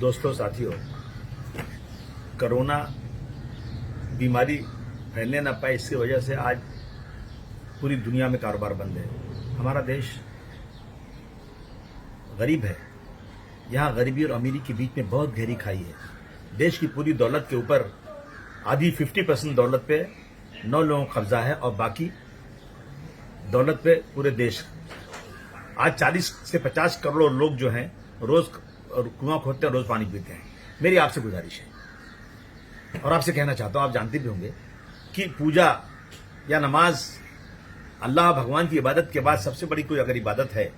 دوستوں ساتھیوں، کرونا بیماری پھیلنے نہ پائے اس کی وجہ سے آج پوری دنیا میں کاروبار بند ہے۔ ہمارا دیش غریب ہے، یہاں غریبی اور امیری کے بیچ میں بہت گہری کھائی ہے۔ دیش کی پوری دولت کے اوپر آدھی 50% دولت پہ 9 لوگوں کا قبضہ ہے اور باقی دولت پہ پورے دیش۔ آج 40 سے 50 کروڑ لوگ جو ہیں روز کنواں کھودتے ہیں، روز پانی پیتے ہیں۔ میری آپ سے گزارش ہے اور آپ سے کہنا چاہتا ہوں، آپ جانتے بھی ہوں گے کہ پوجا یا نماز اللہ بھگوان کی عبادت کے بعد سب سے بڑی کوئی اگر عبادت ہے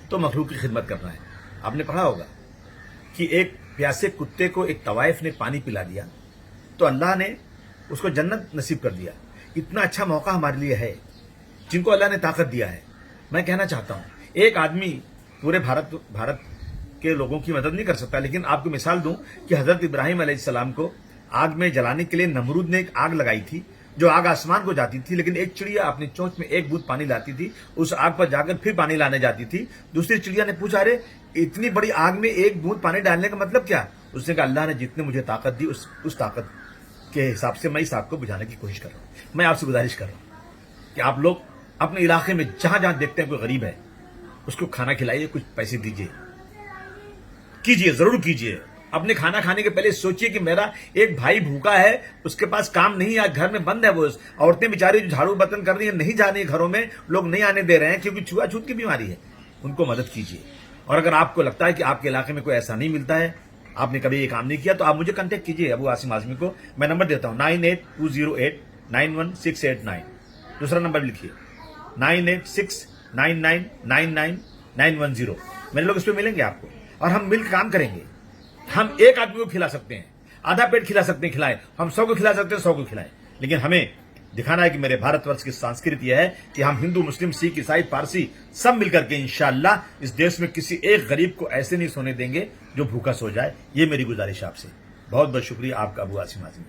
تو مخلوق کی خدمت کرنا ہے۔ آپ نے پڑھا ہوگا کہ ایک پیاسے کتے کو ایک طوائف نے پانی پلا دیا تو اللہ نے اس کو جنت نصیب کر دیا۔ اتنا اچھا موقع ہمارے لیے ہے جن کو اللہ نے طاقت دیا ہے۔ میں کہنا چاہتا ہوں، ایک آدمی پورے بھارت کے لوگوں کی مدد نہیں کر سکتا، لیکن آپ کو مثال دوں کہ حضرت ابراہیم علیہ السلام کو آگ میں جلانے کے لیے نمرود نے ایک آگ لگائی تھی، جو آگ آسمان کو جاتی تھی، لیکن ایک چڑیا اپنی چونچ میں ایک بوند پانی لاتی تھی، اس آگ پر جا کر پھر پانی لانے جاتی تھی۔ دوسری چڑیا نے پوچھا، ارے اتنی بڑی آگ میں ایک بوند پانی ڈالنے کا مطلب کیا؟ اس نے کہا، اللہ نے جتنے مجھے طاقت دی اس طاقت کے حساب سے میں اس آگ کو بجھانے کی کوشش کر رہا ہوں۔ میں آپ سے گزارش کر رہا ہوں کہ آپ لوگ اپنے علاقے میں جہاں جہاں دیکھتے ہیں کوئی غریب ہے، اس کو کھانا کھلائیے، کچھ پیسے دیجیے، کیجیے، ضرور کیجیے۔ اپنے کھانا کھانے کے پہلے سوچیے کہ میرا ایک بھائی بھوکا ہے، اس کے پاس کام نہیں ہے، گھر میں بند ہے، وہ عورتیں بیچاری جو جھاڑو برتن کر رہی ہیں، نہیں جا رہی گھروں میں، لوگ نہیں آنے دے رہے ہیں کیونکہ چھوا چھوت کی بیماری ہے، ان کو مدد کیجیے۔ اور اگر آپ کو لگتا ہے کہ آپ کے علاقے میں کوئی ایسا نہیں ملتا ہے، آپ نے کبھی یہ کام نہیں کیا، تو آپ مجھے کنٹیکٹ کیجیے، ابو عاصم اعظمی کو۔ میں نمبر دیتا ہوں 9820891689۔ دوسرا نمبر لکھیے 9869999910۔ میرے لوگ اس پہ ملیں گے آپ کو اور ہم مل کے کام کریں گے۔ ہم ایک آدمی کو کھلا سکتے ہیں، آدھا پیٹ کھلا سکتے ہیں، کھلائیں۔ ہم 100 کو کھلا سکتے ہیں، 100 کو کھلائیں، لیکن ہمیں دکھانا ہے کہ میرے بھارت ورش کی سنسکرت یہ ہے کہ ہم ہندو، مسلم، سکھ، عیسائی، پارسی سب مل کر کے انشاءاللہ اس دیش میں کسی ایک غریب کو ایسے نہیں سونے دیں گے جو بھوکا سو جائے۔ یہ میری گزارش آپ سے۔ بہت بہت شکریہ آپ کا، ابو عاصم اعظمی۔